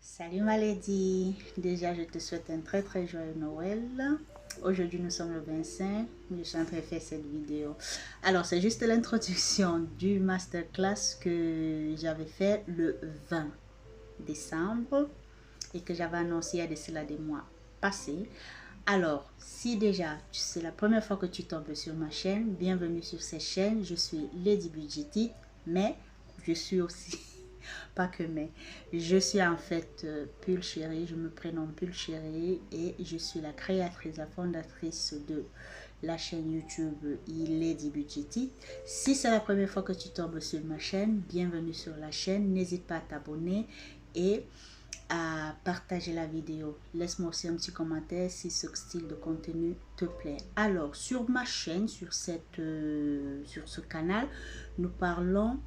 Salut ma lady, déjà je te souhaite un très joyeux Noël. Aujourd'hui nous sommes le 25, je suis en train de faire cette vidéo. Alors c'est juste l'introduction du masterclass que j'avais fait le 20 décembre et que j'avais annoncé il y a de cela des mois passés. Alors, si déjà c'est la première fois que tu tombes sur ma chaîne, bienvenue sur cette chaîne. Je suis Lady Budgetit, mais je suis aussi, pas que mais, je suis en fait Pulchérie, je me prénomme Pulchérie et je suis la créatrice, la fondatrice de la chaîne YouTube Lady Budgetit. Si c'est la première fois que tu tombes sur ma chaîne, bienvenue sur la chaîne. N'hésite pas à t'abonner et à partager la vidéo. Laisse-moi aussi un petit commentaire si ce style de contenu te plaît. Alors, sur ma chaîne, sur ce canal, nous parlons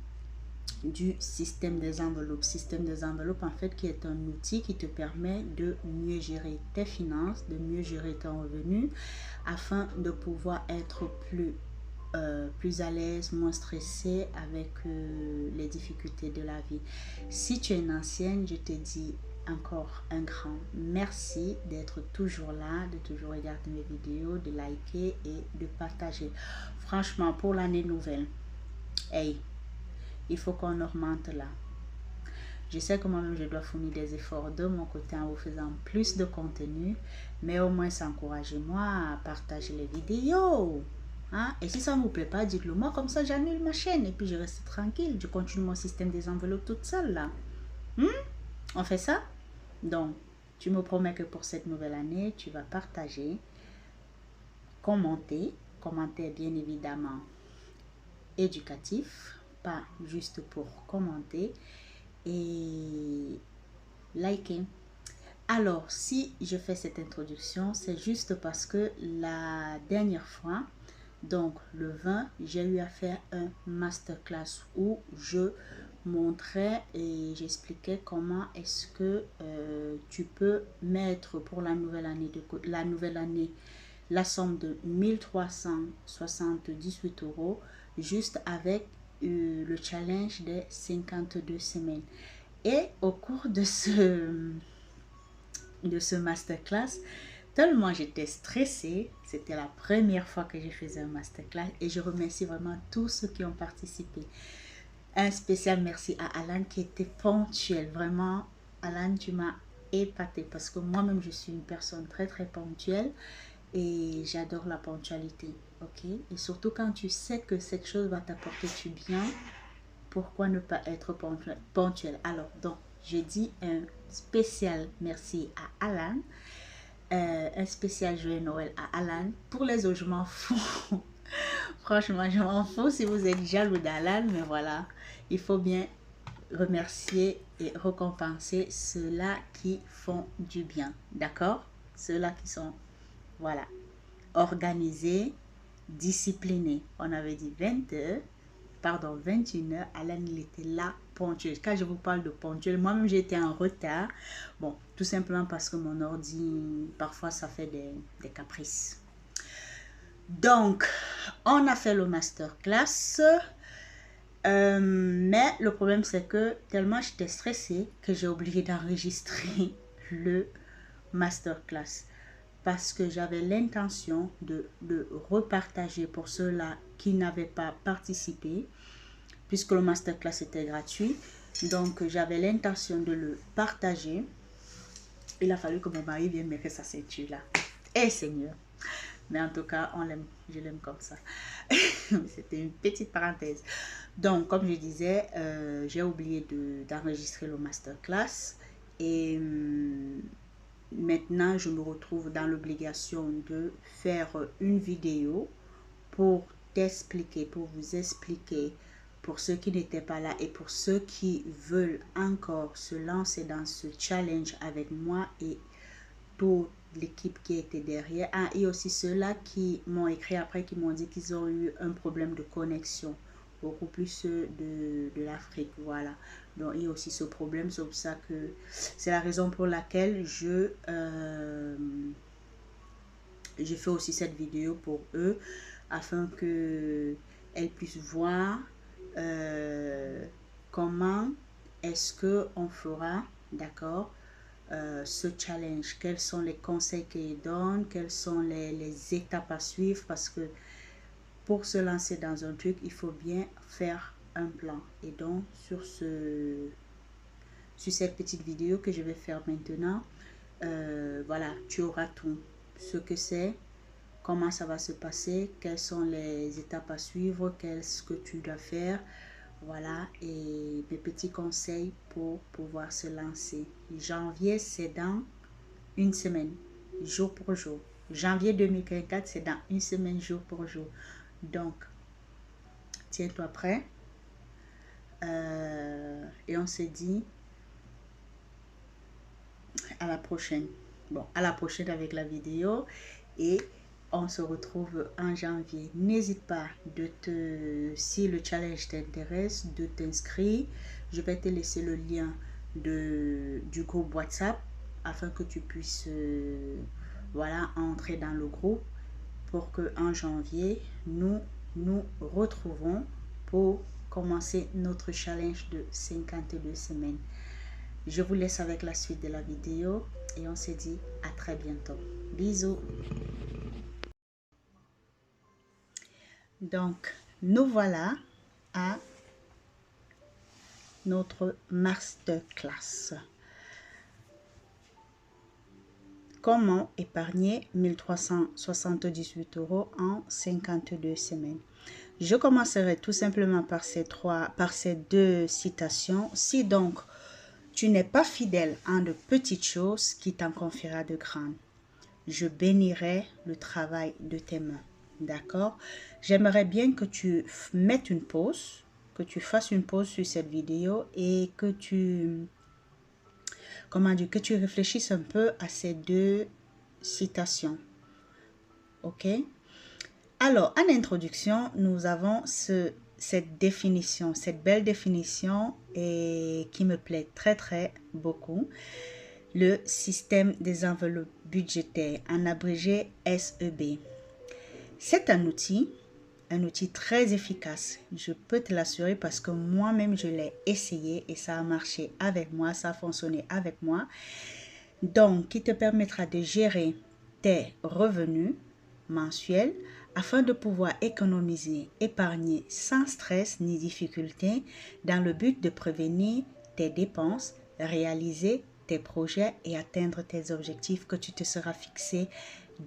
du système des enveloppes. Système des enveloppes, en fait, qui est un outil qui te permet de mieux gérer tes finances, de mieux gérer ton revenu, afin de pouvoir être plus à l'aise, moins stressé avec les difficultés de la vie. Si tu es une ancienne, je te dis encore un grand merci d'être toujours là, de toujours regarder mes vidéos, de liker et de partager. Franchement, pour l'année nouvelle, hey, il faut qu'on augmente là. Je sais que moi-même, je dois fournir des efforts de mon côté en vous faisant plus de contenu, mais au moins, encouragez-moi à partager les vidéos. Hein? Et si ça ne vous plaît pas, dites-le moi, comme ça j'annule ma chaîne et puis je reste tranquille. Je continue mon système des enveloppes toute seule là. On fait ça? Donc, tu me promets que pour cette nouvelle année, tu vas partager, commenter bien évidemment éducatif, pas juste pour commenter, et liker. Alors, si je fais cette introduction, c'est juste parce que la dernière fois, donc le 20, j'ai eu à faire un masterclass où je montrais et j'expliquais comment est-ce que tu peux mettre pour la nouvelle année la somme de 1378 euros juste avec le challenge des 52 semaines. Et au cours de ce masterclass, tellement j'étais stressée, c'était la première fois que je faisais un masterclass et je remercie vraiment tous ceux qui ont participé. Un spécial merci à Alan qui était ponctuel. Vraiment, Alan, tu m'as épaté parce que moi-même, je suis une personne très ponctuelle et j'adore la ponctualité. Ok? Et surtout quand tu sais que cette chose va t'apporter du bien, pourquoi ne pas être ponctuel? Alors, donc, je dis un spécial merci à Alan. Un spécial joyeux Noël à Alan. Pour les autres, je m'en fous. Franchement, je m'en fous si vous êtes jaloux d'Alan, mais voilà, il faut bien remercier et récompenser ceux-là qui font du bien, d'accord? Ceux-là qui sont, voilà, organisés, disciplinés. On avait dit 20 heures, pardon, 21 heures, Alan, il était là, ponctuel. Quand je vous parle de ponctuel, moi-même, j'étais en retard. Bon, tout simplement parce que mon ordi, parfois, ça fait des caprices. Donc, on a fait le masterclass. Mais le problème, c'est que tellement j'étais stressée que j'ai oublié d'enregistrer le masterclass. Parce que j'avais l'intention de repartager pour ceux-là qui n'avaient pas participé, puisque le masterclass était gratuit. Donc, j'avais l'intention de le partager. Il a fallu que mon mari vienne mettre sa ceinture là. Eh Seigneur! Mais en tout cas, on l'aime, je l'aime comme ça. C'était une petite parenthèse. Donc, comme je disais, j'ai oublié d'enregistrer le masterclass. Et maintenant, je me retrouve dans l'obligation de faire une vidéo pour t'expliquer, pour vous expliquer, pour ceux qui n'étaient pas là et pour ceux qui veulent encore se lancer dans ce challenge avec moi et toute l'équipe qui était derrière. Ah, et aussi ceux-là qui m'ont écrit après, qui m'ont dit qu'ils ont eu un problème de connexion, beaucoup plus ceux de l'Afrique, voilà. Donc, il y a aussi ce problème, c'est pour ça que c'est la raison pour laquelle je fais aussi cette vidéo pour eux, afin que elles puissent voir comment est-ce que on fera, d'accord, ce challenge, quels sont les conseils qu'il donne, quelles sont les étapes à suivre, parce que pour se lancer dans un truc, il faut bien faire un plan. Et donc, sur cette petite vidéo que je vais faire maintenant, voilà, tu auras tout. Ce que c'est, comment ça va se passer, quelles sont les étapes à suivre, qu'est-ce que tu dois faire. Voilà, et mes petits conseils pour pouvoir se lancer. Janvier, c'est dans une semaine, jour pour jour. Janvier 2024, c'est dans une semaine, jour pour jour. Donc, tiens-toi prêt. Et on se dit à la prochaine. Bon, à la prochaine avec la vidéo. Et on se retrouve en janvier. N'hésite pas si le challenge t'intéresse, de t'inscrire. Je vais te laisser le lien du groupe WhatsApp afin que tu puisses voilà, entrer dans le groupe pour que en janvier, nous retrouvons pour commencer notre challenge de 52 semaines. Je vous laisse avec la suite de la vidéo et on se dit à très bientôt. Bisous. Donc, nous voilà à notre masterclass. Comment épargner 1378 € en 52 semaines. Je commencerai tout simplement par ces deux citations. Si donc tu n'es pas fidèle en de petites choses, qui t'en confiera de grandes. Je bénirai le travail de tes mains. D'accord? J'aimerais bien que tu mettes une pause, que tu fasses une pause sur cette vidéo et que tu réfléchisses un peu à ces deux citations. Ok? Alors, en introduction, nous avons cette définition, cette belle définition et qui me plaît très très beaucoup. Le système des enveloppes budgétaires, en abrégé SEB. C'est un outil très efficace. Je peux te l'assurer parce que moi-même, je l'ai essayé et ça a marché avec moi, ça a fonctionné avec moi. Donc, qui te permettra de gérer tes revenus mensuels afin de pouvoir économiser, épargner sans stress ni difficulté dans le but de prévenir tes dépenses, réaliser tes projets et atteindre tes objectifs que tu te seras fixés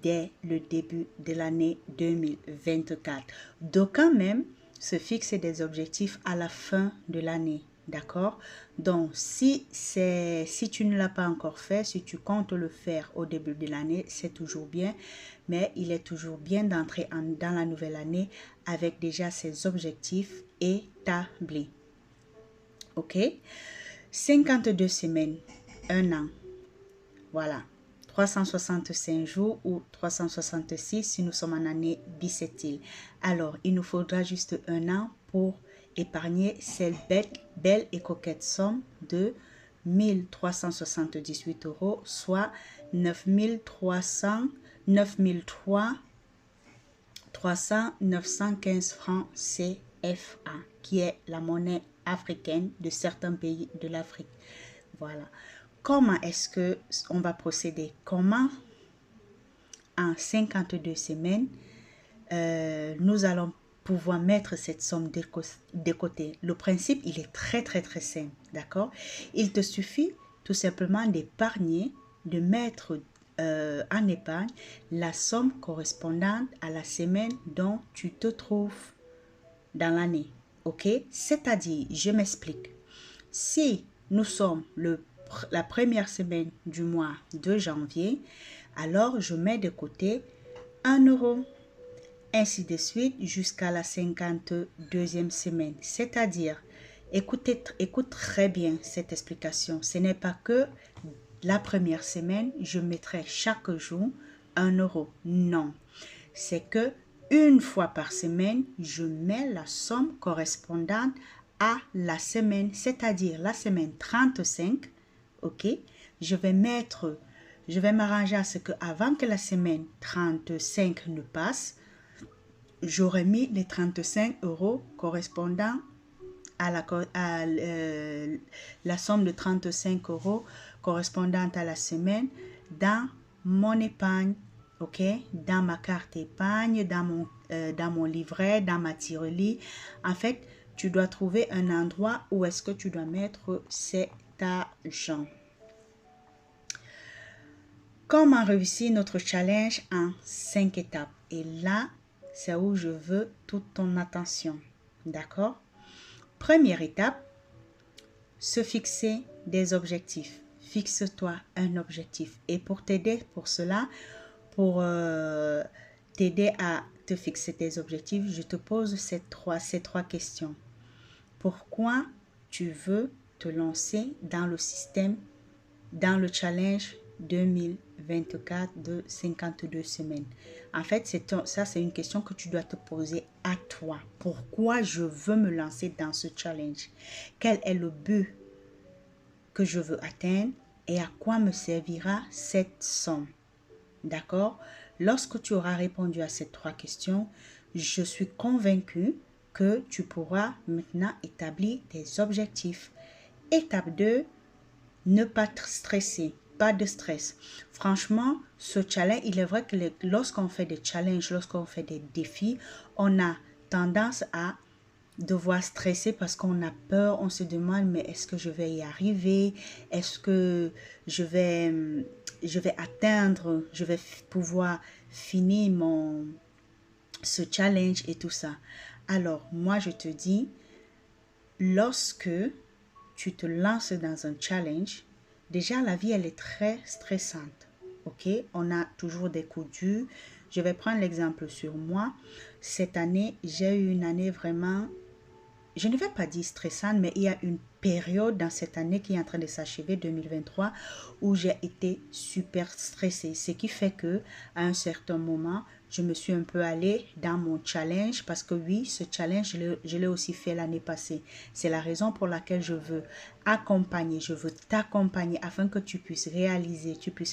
dès le début de l'année 2024. D'aucuns même se fixent des objectifs à la fin de l'année. D'accord? Donc, si tu ne l'as pas encore fait, si tu comptes le faire au début de l'année, c'est toujours bien. Mais il est toujours bien d'entrer dans la nouvelle année avec déjà ses objectifs établis. OK? 52 semaines, un an. Voilà. 365 jours ou 366 si nous sommes en année bissextile. Alors, il nous faudra juste un an pour épargner cette belle et coquette somme de 1378 €, soit 915 francs CFA, qui est la monnaie africaine de certains pays de l'Afrique. Voilà. Comment est-ce que on va procéder? Comment en 52 semaines, nous allons pouvoir mettre cette somme de côté? Le principe, il est très, très, très simple. D'accord? Il te suffit tout simplement d'épargner, de mettre en épargne la somme correspondante à la semaine dont tu te trouves dans l'année. OK? C'est-à-dire, je m'explique. Si nous sommes la première semaine du mois de janvier, alors je mets de côté 1 €. Ainsi de suite jusqu'à la 52e semaine. C'est-à-dire, écoute très bien cette explication. Ce n'est pas que la première semaine, je mettrai chaque jour 1 €. Non. C'est que une fois par semaine, je mets la somme correspondante à la semaine, c'est-à-dire la semaine 35, ok? Je vais m'arranger à ce que avant que la semaine 35 ne passe, j'aurais mis les 35 € correspondant à la somme de 35 € correspondante à la semaine dans mon épargne, ok, dans ma carte épargne, dans mon livret, dans ma tirelire. En fait, tu dois trouver un endroit où est-ce que tu dois mettre cet argent. Comment réussir notre challenge en 5 étapes? Et là, c'est où je veux toute ton attention. D'accord? Première étape, se fixer des objectifs. Fixe-toi un objectif. Et pour t'aider pour cela, pour t'aider à te fixer tes objectifs, je te pose ces trois questions. Pourquoi tu veux te lancer dans le système, dans le challenge 2024 de 52 semaines? En fait, ça, c'est une question que tu dois te poser à toi. Pourquoi je veux me lancer dans ce challenge? Quel est le but que je veux atteindre et à quoi me servira cette somme? D'accord? Lorsque tu auras répondu à ces 3 questions, je suis convaincue que tu pourras maintenant établir des objectifs. Étape 2, ne pas stresser. Pas de stress. Franchement, ce challenge, il est vrai que lorsqu'on fait des challenges, lorsqu'on fait des défis, on a tendance à devoir stresser parce qu'on a peur, on se demande mais est-ce que je vais y arriver? Est-ce que je vais atteindre, je vais pouvoir finir ce challenge et tout ça. Alors, moi, je te dis, lorsque tu te lances dans un challenge, déjà, la vie, elle est très stressante. OK? On a toujours des coups durs. Je vais prendre l'exemple sur moi. Cette année, j'ai eu une année vraiment, je ne vais pas dire stressante, mais il y a une période dans cette année qui est en train de s'achever, 2023, où j'ai été super stressée. Ce qui fait que à un certain moment, je me suis un peu allée dans mon challenge parce que oui, ce challenge, je l'ai aussi fait l'année passée. C'est la raison pour laquelle je veux t'accompagner afin que tu puisses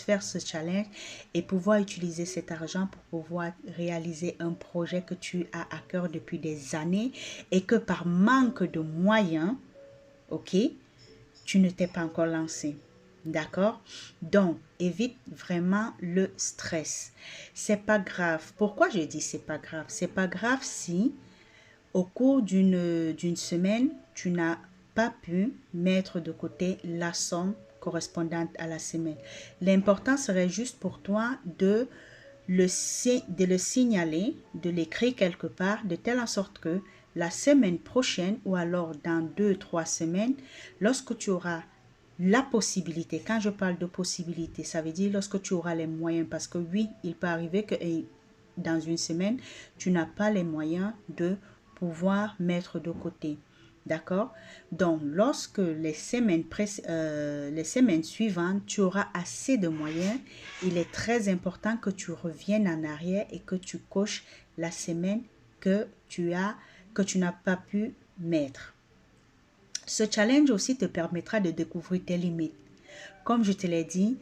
faire ce challenge et pouvoir utiliser cet argent pour pouvoir réaliser un projet que tu as à cœur depuis des années et que par manque de moyens, ok, tu ne t'es pas encore lancé. D'accord? Donc, évite vraiment le stress. C'est pas grave. Pourquoi je dis c'est pas grave? C'est pas grave si au cours d'une semaine, tu n'as pas pu mettre de côté la somme correspondante à la semaine. L'important serait juste pour toi de le signaler, de l'écrire quelque part, de telle sorte que la semaine prochaine ou alors dans 2-3 semaines, lorsque tu auras la possibilité, quand je parle de possibilité, ça veut dire lorsque tu auras les moyens, parce que oui, il peut arriver que dans une semaine, tu n'as pas les moyens de pouvoir mettre de côté. D'accord? Donc, lorsque les semaines suivantes, tu auras assez de moyens, il est très important que tu reviennes en arrière et que tu coches la semaine que tu n'as pas pu mettre. Ce challenge aussi te permettra de découvrir tes limites. Comme je te l'ai dit,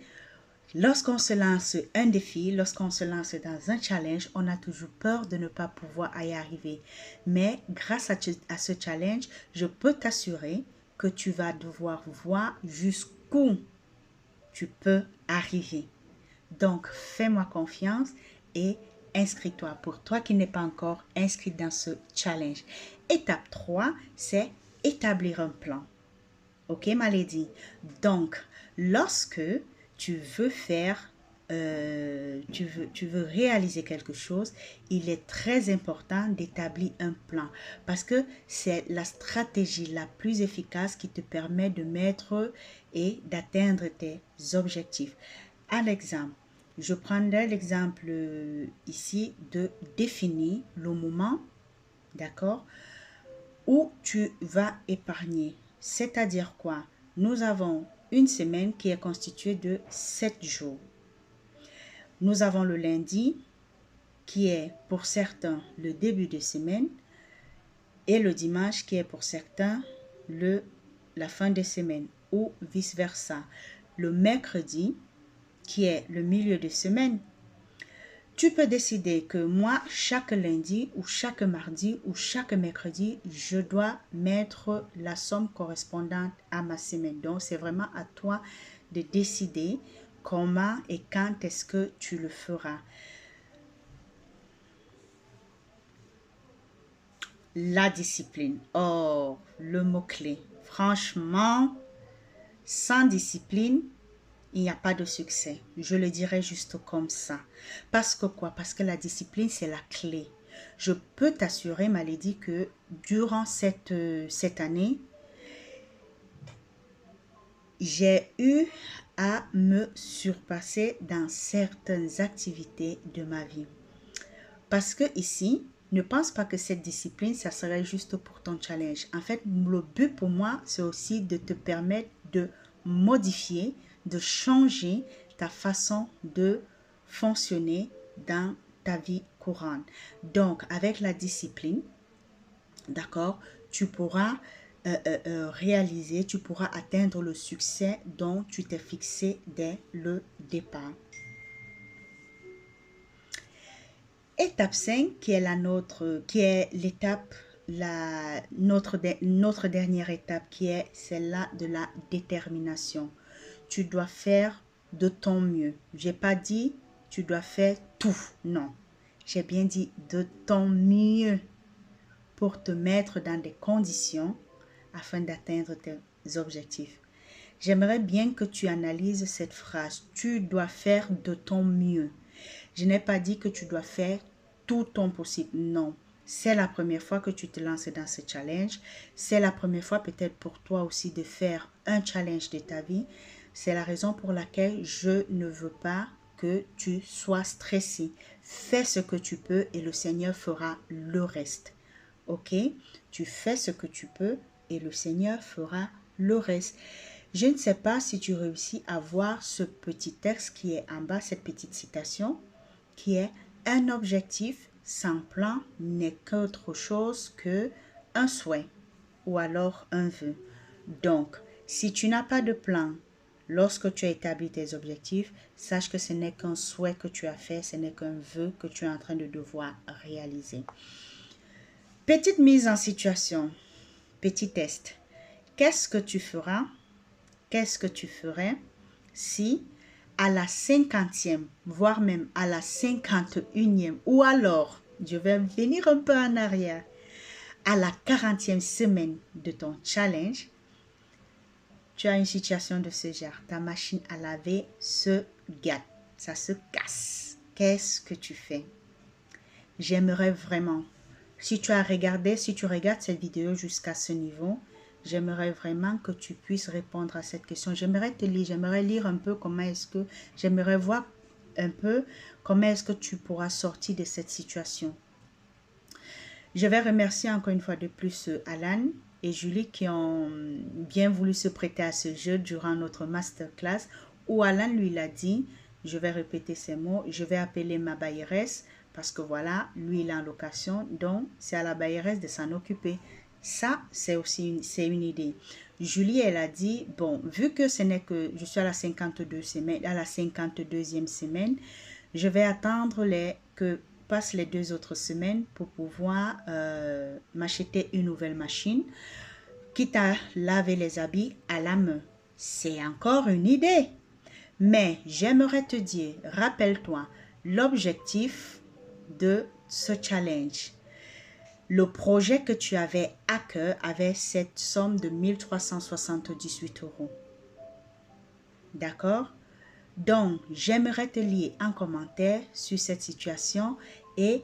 lorsqu'on se lance un défi, lorsqu'on se lance dans un challenge, on a toujours peur de ne pas pouvoir y arriver. Mais grâce à ce challenge, je peux t'assurer que tu vas devoir voir jusqu'où tu peux arriver. Donc, fais-moi confiance et inscris-toi. Pour toi qui n'es pas encore inscrit dans ce challenge. Étape 3, c'est établir un plan. Ok, ma lady? Donc, lorsque tu veux tu veux réaliser quelque chose, il est très important d'établir un plan parce que c'est la stratégie la plus efficace qui te permet de mettre et d'atteindre tes objectifs. Un exemple, je prendrai l'exemple ici de définir le moment, d'accord, où tu vas épargner. C'est-à-dire quoi? Nous avons une semaine qui est constituée de 7 jours. Nous avons le lundi qui est pour certains le début de semaine et le dimanche qui est pour certains la fin de semaine ou vice-versa. Le mercredi qui est le milieu de semaine. Tu peux décider que moi, chaque lundi ou chaque mardi ou chaque mercredi, je dois mettre la somme correspondante à ma semaine. Donc, c'est vraiment à toi de décider comment et quand est-ce que tu le feras. La discipline. Oh, le mot-clé. Franchement, sans discipline, il n'y a pas de succès. Je le dirais juste comme ça. Parce que quoi? Parce que la discipline, c'est la clé. Je peux t'assurer, Malédie, que durant cette année, j'ai eu à me surpasser dans certaines activités de ma vie. Parce que ici, ne pense pas que cette discipline, ça serait juste pour ton challenge. En fait, le but pour moi, c'est aussi de te permettre de modifier, de changer ta façon de fonctionner dans ta vie courante. Donc, avec la discipline, d'accord, tu pourras réaliser, tu pourras atteindre le succès dont tu t'es fixé dès le départ. Étape 5, qui est l'étape, notre dernière étape, qui est celle-là de la détermination. Tu dois faire de ton mieux. Je n'ai pas dit tu dois faire tout, non. J'ai bien dit de ton mieux pour te mettre dans des conditions afin d'atteindre tes objectifs. J'aimerais bien que tu analyses cette phrase. Tu dois faire de ton mieux. Je n'ai pas dit que tu dois faire tout ton possible. Non. C'est la première fois que tu te lances dans ce challenge. C'est la première fois peut-être pour toi aussi de faire un challenge de ta vie. C'est la raison pour laquelle je ne veux pas que tu sois stressé. Fais ce que tu peux et le Seigneur fera le reste. Ok? Tu fais ce que tu peux et le Seigneur fera le reste. Je ne sais pas si tu réussis à voir ce petit texte qui est en bas, cette petite citation, qui est « Un objectif sans plan n'est qu'autre chose que un souhait ou alors un vœu ». Donc, si tu n'as pas de plan lorsque tu as établi tes objectifs, sache que ce n'est qu'un souhait que tu as fait, ce n'est qu'un vœu que tu es en train de devoir réaliser. Petite mise en situation, petit test. Qu'est-ce que tu feras? Qu'est-ce que tu ferais si à la 50e, voire même à la 51e, ou alors, je vais venir un peu en arrière, à la 40e semaine de ton challenge, tu as une situation de ce genre. Ta machine à laver se gâte, ça se casse. Qu'est-ce que tu fais? J'aimerais vraiment, si tu regardes cette vidéo jusqu'à ce niveau, j'aimerais vraiment que tu puisses répondre à cette question. J'aimerais lire un peu j'aimerais voir un peu comment est-ce que tu pourras sortir de cette situation. Je vais remercier encore une fois de plus Alan et Julie qui ont bien voulu se prêter à ce jeu durant notre masterclass où Alan lui l'a dit, je vais répéter ces mots, je vais appeler ma bailleresse parce que voilà, lui il est en location, donc c'est à la bailleresse de s'en occuper. Ça, c'est une idée. Julie, elle a dit, bon, vu que ce n'est que je suis à la 52e semaine, je vais attendre que passent les 2 autres semaines pour pouvoir m'acheter une nouvelle machine, quitte à laver les habits à la main. C'est encore une idée. Mais j'aimerais te dire, rappelle-toi, l'objectif de ce challenge. Le projet que tu avais à cœur avait cette somme de 1378 €. D'accord? Donc, j'aimerais te lire un commentaire sur cette situation et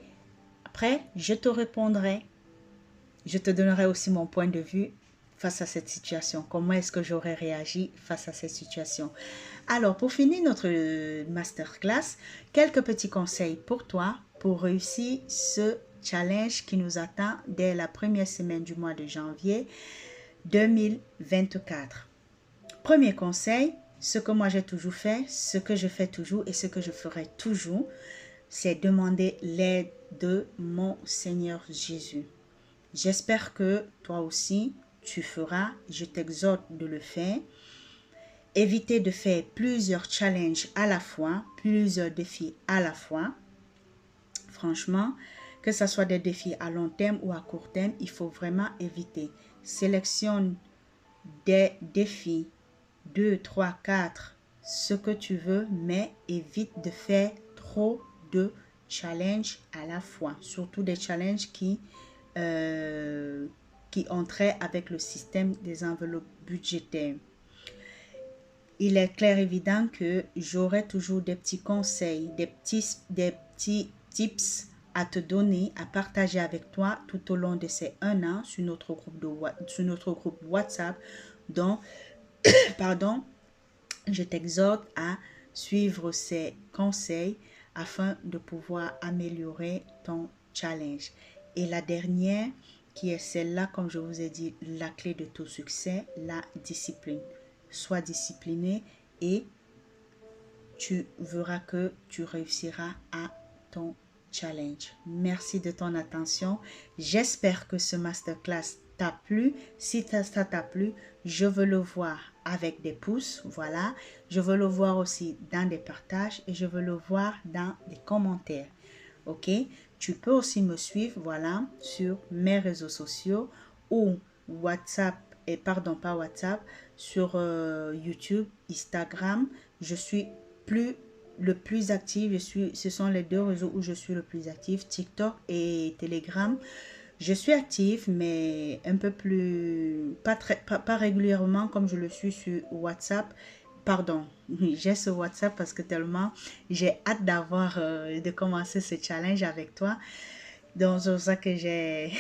après, je te répondrai. Je te donnerai aussi mon point de vue face à cette situation. Comment est-ce que j'aurais réagi face à cette situation? Alors, pour finir notre masterclass, quelques petits conseils pour toi pour réussir ce challenge qui nous attend dès la première semaine du mois de janvier 2024. Premier conseil, ce que moi j'ai toujours fait, ce que je fais toujours et ce que je ferai toujours, c'est demander l'aide de mon Seigneur Jésus. J'espère que toi aussi, tu feras. Je t'exhorte de le faire. Évitez de faire plusieurs challenges à la fois, plusieurs défis à la fois. Franchement, que ce soit des défis à long terme ou à court terme, il faut vraiment éviter. Sélectionne des défis 2, 3, 4 ce que tu veux, mais évite de faire trop de challenges à la fois, surtout des challenges qui ont trait avec le système des enveloppes budgétaires. Il est clair évident que j'aurai toujours des petits conseils, des petits tips à te donner, à partager avec toi tout au long de ces 1 an sur notre groupe WhatsApp. Donc, pardon, je t'exhorte à suivre ces conseils afin de pouvoir améliorer ton challenge. Et la dernière, qui est celle-là, comme je vous ai dit, la clé de tout succès, la discipline. Sois discipliné et tu verras que tu réussiras à ton challenge. Merci de ton attention. J'espère que ce masterclass t'a plu. Si ça t'a plu, je veux le voir avec des pouces, voilà. Je veux le voir aussi dans des partages et je veux le voir dans des commentaires. Ok? Tu peux aussi me suivre, voilà, sur mes réseaux sociaux ou WhatsApp, et pardon, pas WhatsApp, sur YouTube, Instagram. Je suis le plus actif, ce sont les 2 réseaux où je suis le plus actif, TikTok et Telegram. Je suis active, mais un peu plus, pas régulièrement comme je le suis sur WhatsApp. Pardon, j'ai ce WhatsApp parce que tellement j'ai hâte de commencer ce challenge avec toi. Donc, c'est pour ça que j'ai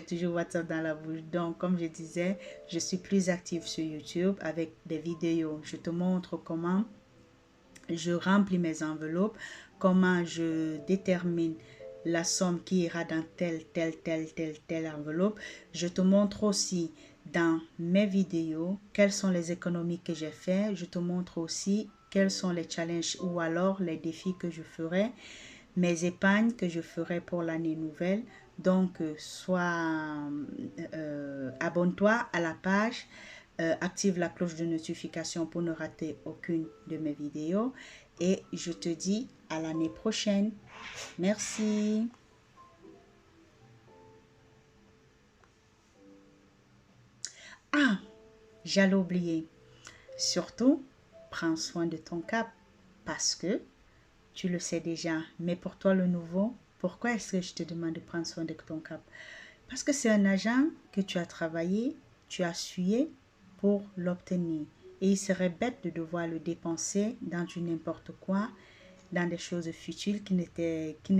toujours WhatsApp dans la bouche. Donc, comme je disais, je suis plus active sur YouTube avec des vidéos. Je te montre comment je remplis mes enveloppes, comment je détermine la somme qui ira dans telle enveloppe. Je te montre aussi dans mes vidéos quelles sont les économies que j'ai fait. Je te montre aussi quels sont les challenges ou alors les défis que je ferai, mes épargnes que je ferai pour l'année nouvelle. Donc, abonne-toi à la page, active la cloche de notification pour ne rater aucune de mes vidéos. Et je te dis à l'année prochaine. Merci. Ah, j'allais oublier. Surtout, prends soin de ton cap parce que tu le sais déjà. Mais pour toi, le nouveau, pourquoi est-ce que je te demande de prendre soin de ton cap? Parce que c'est un argent que tu as travaillé, tu as sué pour l'obtenir. Et il serait bête de devoir le dépenser dans du n'importe quoi, dans des choses futiles qui ne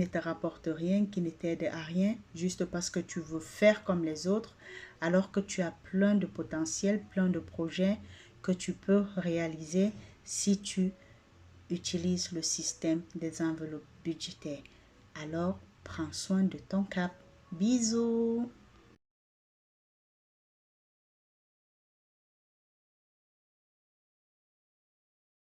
te rapportent rien, qui ne t'aident à rien, juste parce que tu veux faire comme les autres, alors que tu as plein de potentiel, plein de projets que tu peux réaliser si tu utilises le système des enveloppes budgétaires. Alors, prends soin de ton cap. Bisous!